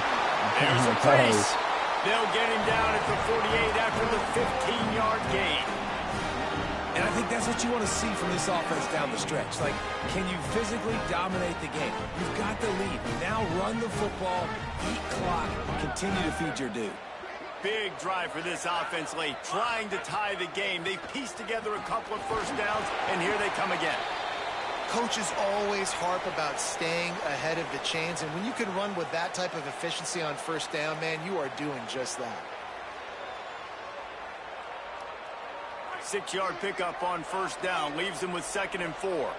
There's a brace. They'll get him down at the 48 after the 15-yard gain. And I think that's what you want to see from this offense down the stretch. Like, can you physically dominate the game? You've got the lead. Now run the football, eat clock, continue to feed your dude. Big drive for this offense late, trying to tie the game. They pieced together a couple of first downs, and here they come again. Coaches always harp about staying ahead of the chains, and when you can run with that type of efficiency on first down, man, you are doing just that. 6-yard pickup on first down, leaves them with 2nd and 4.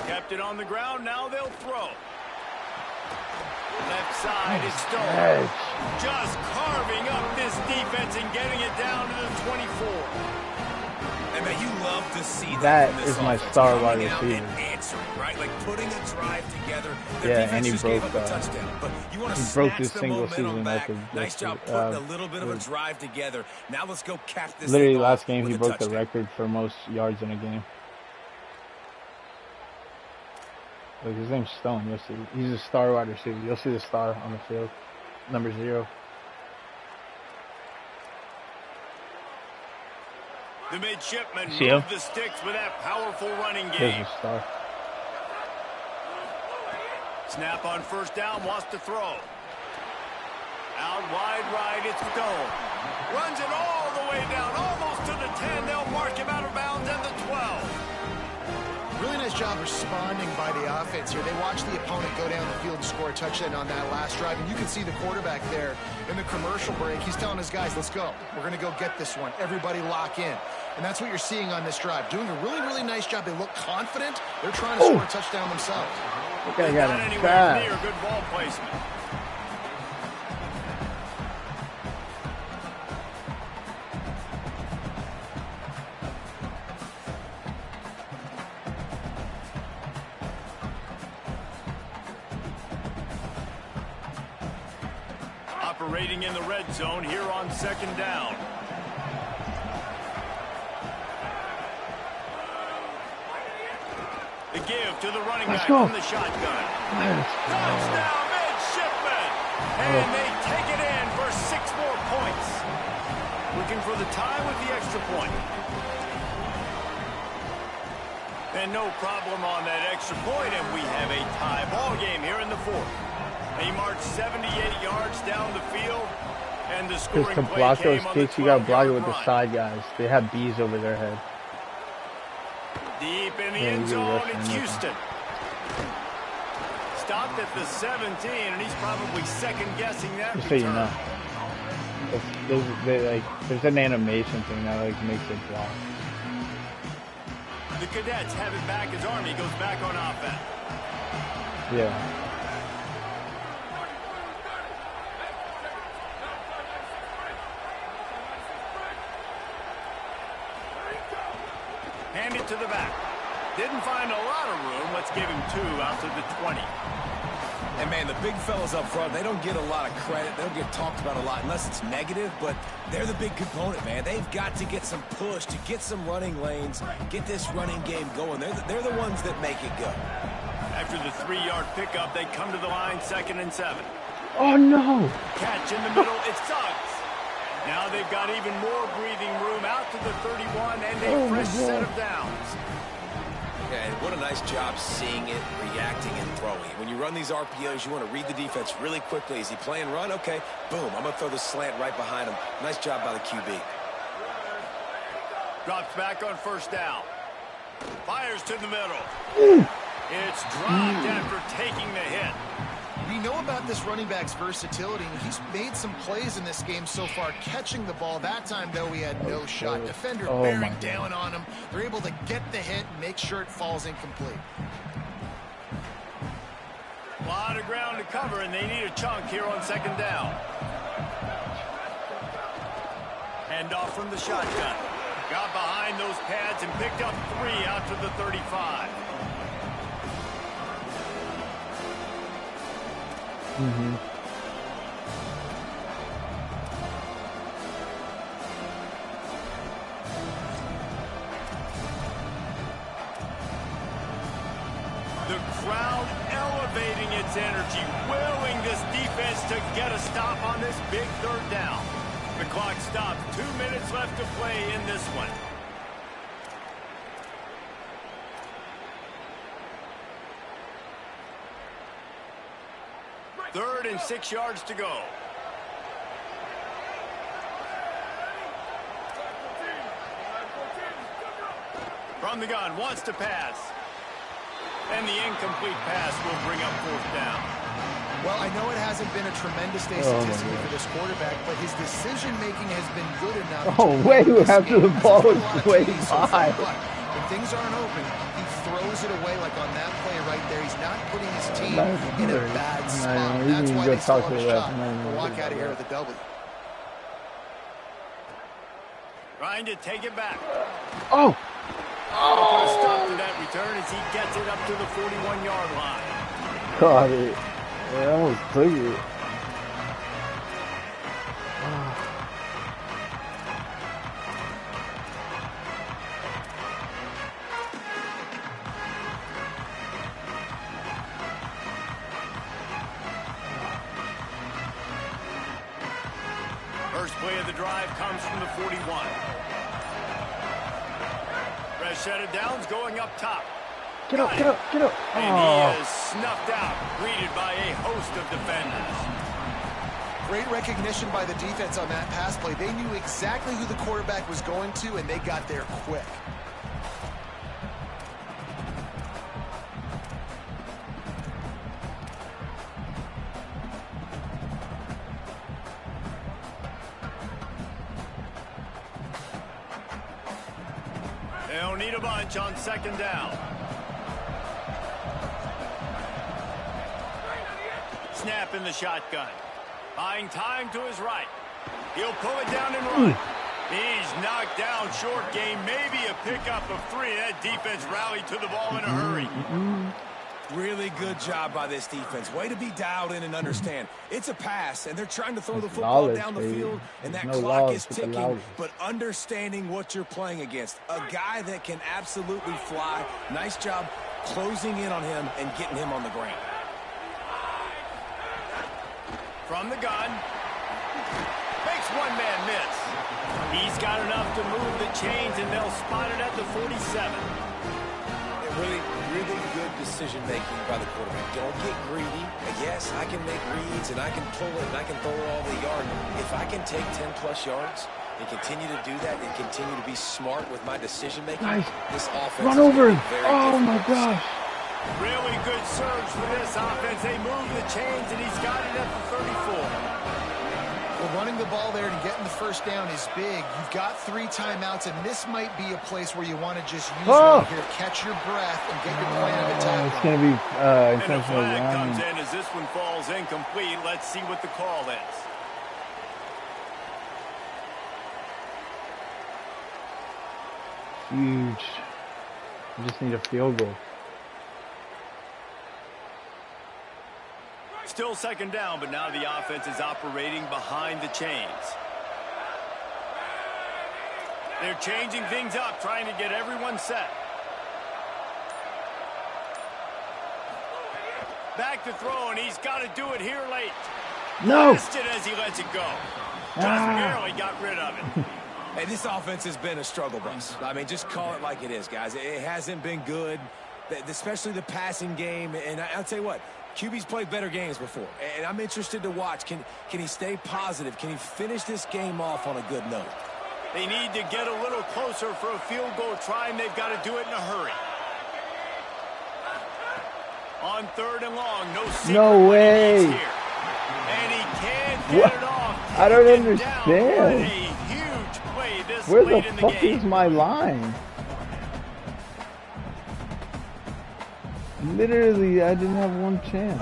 Kept it on the ground, now they'll throw. Left side is Stone. Just carving up this defense and getting it down to the 24. And man, you love to see that from is this my offense, star coming wide out receiver. and answering, right? Like putting a drive together. Their Yeah, defense and he just broke gave up a touchdown. But you want to broke snatch his the single momentum season back. record. Nice job putting a little bit of a drive together. Now let's go cap this Literally thing last off game with he a broke the touchdown. record for most yards in a game. Like, his name's Stone. You'll see. He's a star wide receiver. You'll see the star on the field. Number 0. The midshipman See him? moved the sticks with that powerful running Here's game. the star. Snap on first down, wants to throw. Out wide right, it's Stone. Runs it all the way down, almost to the 10. They'll mark him out of bounds at the 12. Really nice job responding by the offense here. They watched the opponent go down the field and score a touchdown on that last drive. And you can see the quarterback there in the commercial break. He's telling his guys, let's go. We're going to go get this one. Everybody lock in. And that's what you're seeing on this drive. Doing a really, really nice job. They look confident. They're trying to score a touchdown themselves. Okay, Not got him. anywhere near good ball placement. Operating in the red zone here on 2nd down. The give to the running back from the shotgun. Touchdown, midshipman! And they take it in for 6 more points. Looking for the tie with the extra point. And no problem on that extra point, and we have a tie ball game here in the 4th. They marched 78 yards down the field, and the scoring Because to play block those came on the kicks, you got to block it 12-yard with the run. side guys. They have bees over their head. Deep in the Yeah, end you zone, rush it's him. Houston. Stopped at the 17, and he's probably second-guessing that Just so you return. know. There's an animation thing that like makes it block. The Cadets have it back as Army goes back on offense. Yeah. Hand it to the back. Didn't find a lot of room. Let's give him 2 out to the 20. And man, the big fellas up front, they don't get a lot of credit. They don't get talked about a lot unless it's negative, but they're the big component, man. They've got to get some push, to get some running lanes, get this running game going. They're the ones that make it go. After the 3-yard pickup, they come to the line, 2nd and 7. Oh no! Catch in the middle, it's Suggs. Now they've got even more breathing room out to the 31 and a fresh set of downs. Yeah, and what a nice job seeing it, reacting, and throwing. When you run these RPOs, you want to read the defense really quickly. Is he playing run? Okay, boom, I'm going to throw the slant right behind him. Nice job by the QB. Drops back on first down. Fires to the middle. It's dropped after taking the hit. We know about this running back's versatility, and he's made some plays in this game so far, catching the ball. That time, though, he had no shot. Defender bearing down on him. They're able to get the hit and make sure it falls incomplete. A lot of ground to cover, and they need a chunk here on 2nd down. Hand off from the shotgun. Got behind those pads and picked up 3 out to the 35. crowd elevating its energy, willing this defense to get a stop on this big third down. The clock stops. 2 minutes left to play in this one. Third and 6 yards to go. From the gun, wants to pass. And the incomplete pass will bring up fourth down. Well, I know it hasn't been a tremendous day statistically for this quarterback, but his decision-making has been good enough. Oh, way after the ball was way high. When things aren't open, he throws it away like on that play right there. He's not putting his team in a bad spot. That's why they still have a shot to walk out of here with a W. Trying to take it back. Oh! Put a stop to that return as he gets it up to the 41-yard line. Caught it. I almost took it. First play of the drive comes from the 41. Fresh set of downs going up top. Get up, get up, get up. And he is snuffed out, greeted by a host of defenders. Great recognition by the defense on that pass play. They knew exactly who the quarterback was going to, and they got there quick. They'll need a bunch on second down. Snap in the shotgun. Buying time to his right. He'll pull it down and run. He's knocked down short game. Maybe a pickup of 3. That defense rallied to the ball in a hurry. Really good job by this defense. Way to be dialed in and understand. It's a pass, and they're trying to throw the football down the field, and that clock is ticking, but understanding what you're playing against. A guy that can absolutely fly. Nice job closing in on him and getting him on the ground. From the gun. Makes one man miss. He's got enough to move the chains, and they'll spot it at the 47. Really good decision-making by the quarterback. Don't get greedy. Yes, I can make reads, and I can pull it, and I can throw it all the yard. If I can take 10-plus yards and continue to do that and continue to be smart with my decision-making, this offense run over him. Oh, my gosh. Really good surge for this offense. They move the chains, and he's got it at the 34. Well, running the ball there and getting the first down is big. You've got 3 timeouts, and this might be a place where you want to just use one here, catch your breath, and get your plan of attack. It's going to be And a intentional flag running. comes in as this one falls incomplete. Let's see what the call is. Huge. I just need a field goal. Still second down, but now the offense is operating behind the chains. They're changing things up, trying to get everyone set. Back to throw, and he's got to do it here late. No! Missed it as he lets it go. Just barely got rid of it. Hey, this offense has been a struggle bus. I mean, just call it like it is, guys. It hasn't been good, especially the passing game. And I'll tell you what, QB's played better games before, and I'm interested to watch. Can he stay positive? Can he finish this game off on a good note? They need to get a little closer for a field goal try, and they've got to do it in a hurry. On third and long, no way. Here. And he can't get it off. I don't understand. A huge play this Where late the in the fuck game. is my line? Literally, I didn't have one chance.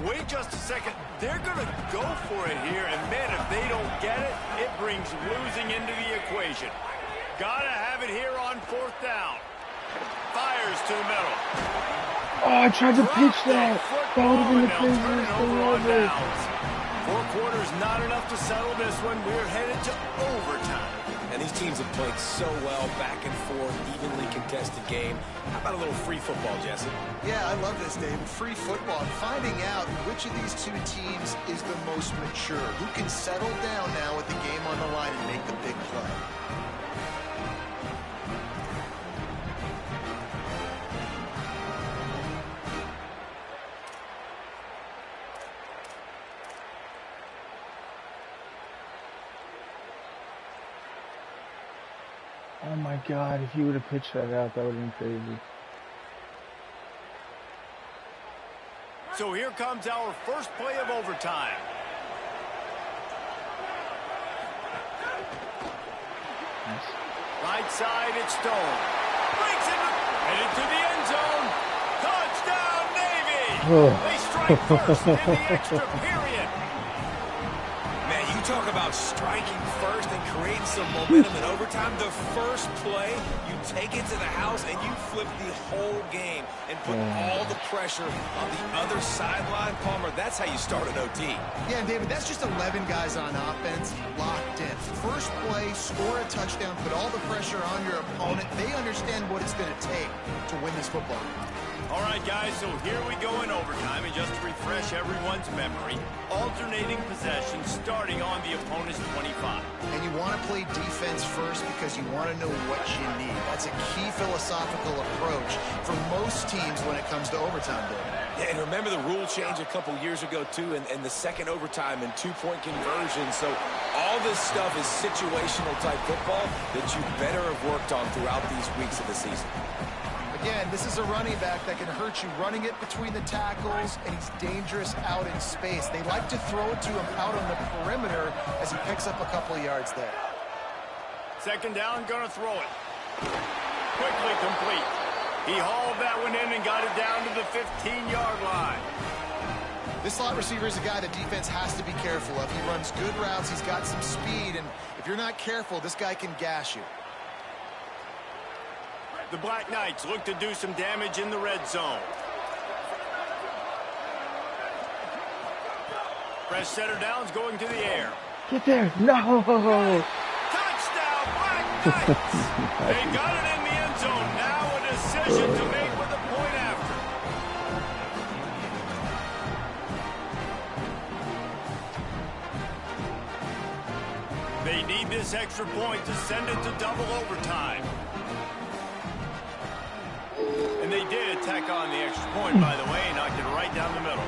Wait just a second. They're going to go for it here, and man, if they don't get it, it brings losing into the equation. Got to have it here on fourth down. Fires to the middle. Oh, I tried to pitch that. That would have been the craziest thing ever. 4 quarters not enough to settle this one. We're headed to overtime. And these teams have played so well, back and forth, evenly contested game. How about a little free football, Jesse? Yeah, I love this, David. Free football. Finding out which of these two teams is the most mature. Who can settle down now with the game on the line and make the big play. Oh my God, if you would have pitched that out, that would have been crazy. So here comes our first play of overtime. Nice. Right side, it's Stone. Breaks it, headed to the end zone. Touchdown, Navy! They strike first in the extra period. Man, you talk about striking first and creating some momentum in overtime. The first play, you take it to the house and you flip the whole game and put all the pressure on the other sideline. Palmer, that's how you start an OT. Yeah, David, that's just 11 guys on offense locked in. First play, score a touchdown, put all the pressure on your opponent. They understand what it's going to take to win this football game. All right, guys, so here we go in overtime, and just to refresh everyone's memory, alternating possession starting on the opponent's 25. And you want to play defense first because you want to know what you need. That's a key philosophical approach for most teams when it comes to overtime, David. Yeah, and remember the rule change a couple years ago, too, and the second overtime and two-point conversion. So all this stuff is situational type football that you better have worked on throughout these weeks of the season. Again, this is a running back that can hurt you running it between the tackles, and he's dangerous out in space. They like to throw it to him out on the perimeter as he picks up a couple of yards there. Second down, gonna throw it. Quickly complete. He hauled that one in and got it down to the 15-yard line. This slot receiver is a guy the defense has to be careful of. He runs good routes, he's got some speed, and if you're not careful, this guy can gash you. The Black Knights look to do some damage in the red zone. Fresh setter downs going to the air. Get there. No. Touchdown, Black Knights. They got it in the end zone. Now a decision to make with a point after. They need this extra point to send it to double overtime. And they did tack on the extra point, by the way, and knocked it right down the middle.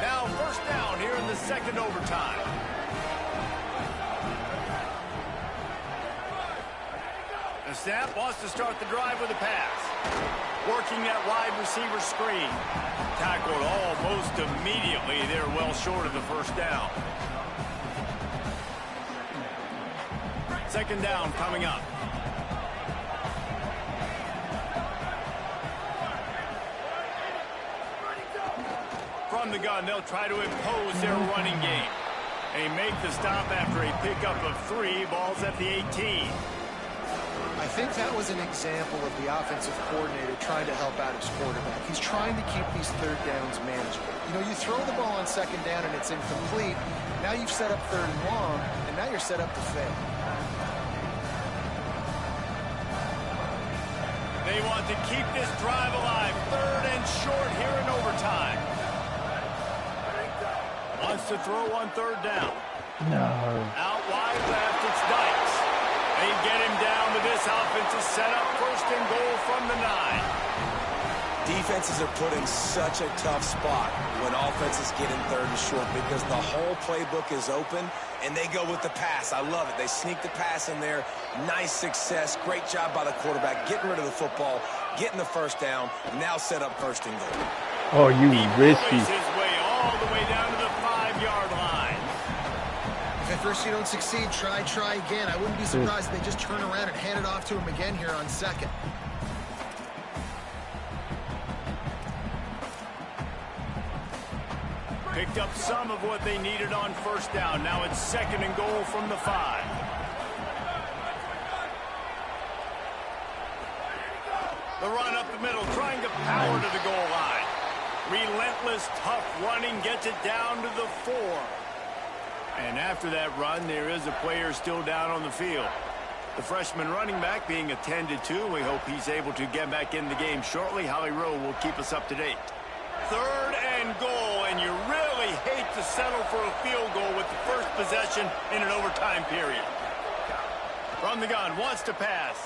Now first down here in the second overtime. The snap wants to start the drive with a pass. Working that wide receiver screen. Tackled almost immediately. They're well short of the first down. Second down coming up. From the gun, they'll try to impose their running game. They make the stop after a pickup of 3. Ball's at the 18. I think that was an example of the offensive coordinator trying to help out his quarterback. He's trying to keep these third downs manageable. You know, you throw the ball on second down and it's incomplete. Now you've set up third and long, and now you're set up to fail. They want to keep this drive alive. Third and short here in overtime. Wants to throw on third down. No. Out wide left, it's Dykes. They get him down to this offensive setup. First and goal from the 9. Defenses are put in such a tough spot when offenses get in third and short because the whole playbook is open and they go with the pass. I love it. They sneak the pass in there. Nice success. Great job by the quarterback getting rid of the football, getting the first down, now set up first and goal. Oh, you risky. He plays his way all the way down to the 5-yard line. If at first you don't succeed, try again. I wouldn't be surprised if they just turn around and hand it off to him again here on second. Picked up some of what they needed on first down. Now it's 2nd and goal from the 5. The run up the middle, trying to power to the goal line. Relentless, tough running gets it down to the 4. And after that run, there is a player still down on the field. The freshman running back being attended to. We hope he's able to get back in the game shortly. Holly Rowe will keep us up to date. 3rd and goal, and you really hate to settle for a field goal with the first possession in an overtime period. From the gun, wants to pass.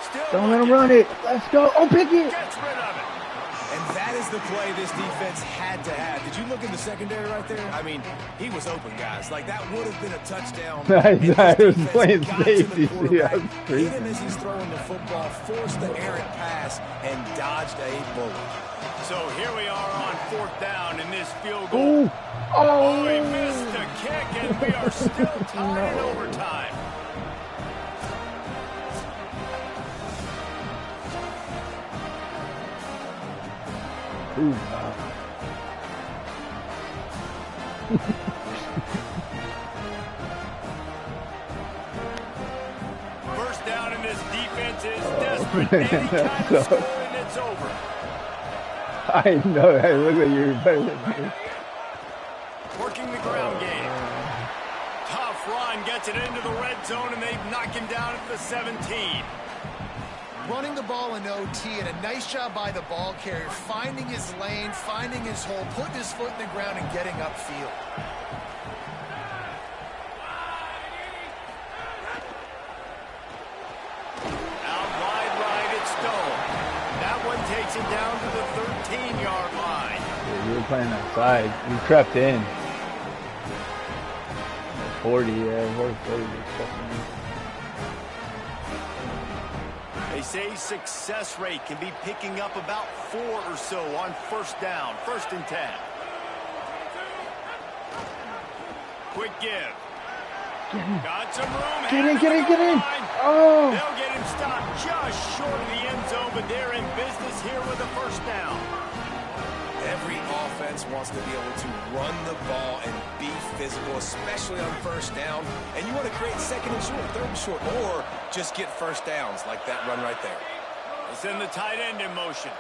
Still don't let him run it. Let's go. Oh, pick it. Gets rid of it. And that is the play this defense had to have. Did you look in the secondary right there? I mean, he was open, guys. Like, that would have been a touchdown. I was playing safety. Hit him as he's throwing the football, forced the errant pass, and dodged a bullet. So here we are on 4th down in this field goal. Oh, he missed the kick, and we are still tied in overtime. Ooh, wow. First down, and this defense is desperate. Any kind of score, and it's over. I know. I look like you're better than me. Working the ground game. Tough run, gets it into the red zone, and they knock him down at the 17. Running the ball in OT, and a nice job by the ball carrier, finding his lane, finding his hole, putting his foot in the ground, and getting upfield. Out wide right, it's Stone. That one takes him down to the 13-yard line. Yeah, you were playing outside. You crept in. 40, yeah, 40. They say success rate can be picking up about 4 or so on first down, 1st and 10. Quick give. Got some room. Get in. Oh. They'll get him stopped just short of the end zone, but they're in business here with a first down. Every offense wants to be able to run the ball and be physical, especially on first down. And you want to create 2nd and short, 3rd and short, or just get first downs like that run right there. They send the tight end in motion.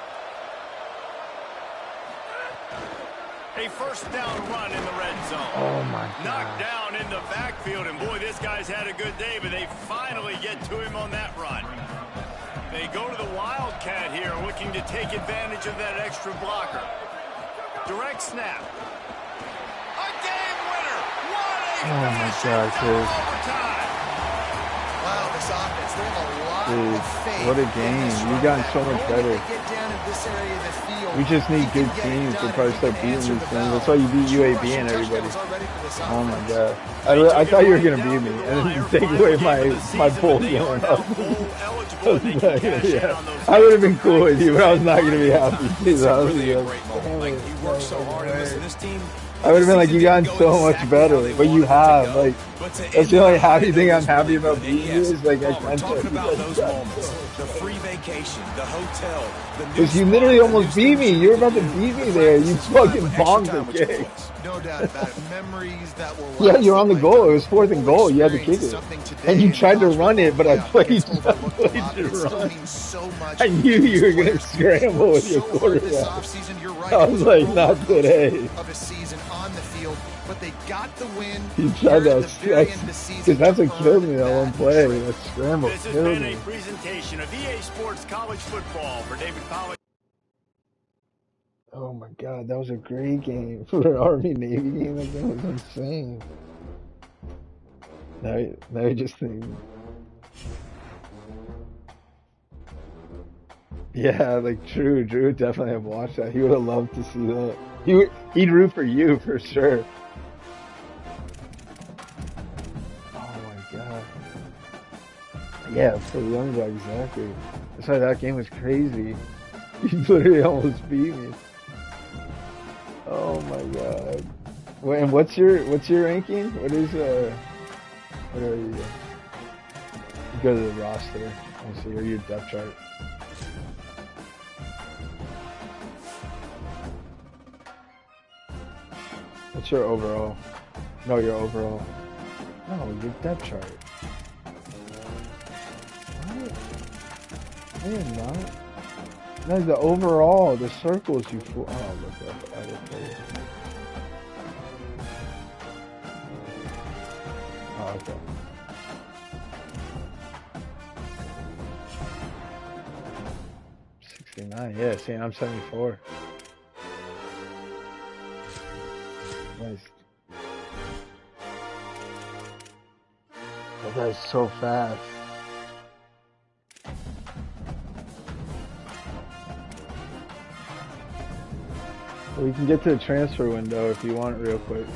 A first down run in the red zone. Oh, my God. Knocked down in the backfield, and boy, this guy's had a good day, but they finally get to him on that run. They go to the Wildcat here, looking to take advantage of that extra blocker. Direct snap. A game winner. What a God, overtime. Wow, this offense, they have a lot Dude, of faith. what a game. You've gotten so much better. Get down in this area of the field. We just need good teams to probably start beating these teams. That's why you beat UAB and everybody. Oh my God. I thought you were going to beat me and then take away my pull going up. Yeah. I would have been cool with you, but I was not going to be happy. I would have been like, you gotten so much better, but you have. Like, that's the only happy thing I'm happy about beating you is like I can't talk about those moments. The free vacation, the hotel, because you literally almost beat me. You were about to beat me there. You fucking bombed the kick. No doubt about it. Memories that will Yeah, you're on the goal. It was 4th and goal. You had to kick it. And you tried to run it, but I played you to run. I knew you were going to scramble with your quarterback. I was like, not today. Of a season on the field, but they got the win. You tried that, because that's what killed me that one play. That scramble This has killed been me. a presentation of EA Sports College Football for David Pollack. Oh my God, that was a great game for an Army-Navy game. That game was insane. Now you just think... Yeah, like Drew would definitely have watched that. He would have loved to see that. He'd root for you for sure. Oh my God. Yeah, for the young guy, exactly. That's why that game was crazy. You literally almost beat me. Oh my God. Wait, and what's your ranking? What are you? You go to the roster. Let's see, or your depth chart. What's your overall? No, your overall. No, your depth chart. What? I am not. No, the overall, the circles you fool. Oh, look up. I will tell you. Oh, okay. Yeah, see, I'm 74. Nice. That guy's so fast. We can get to the transfer window if you want it real quick.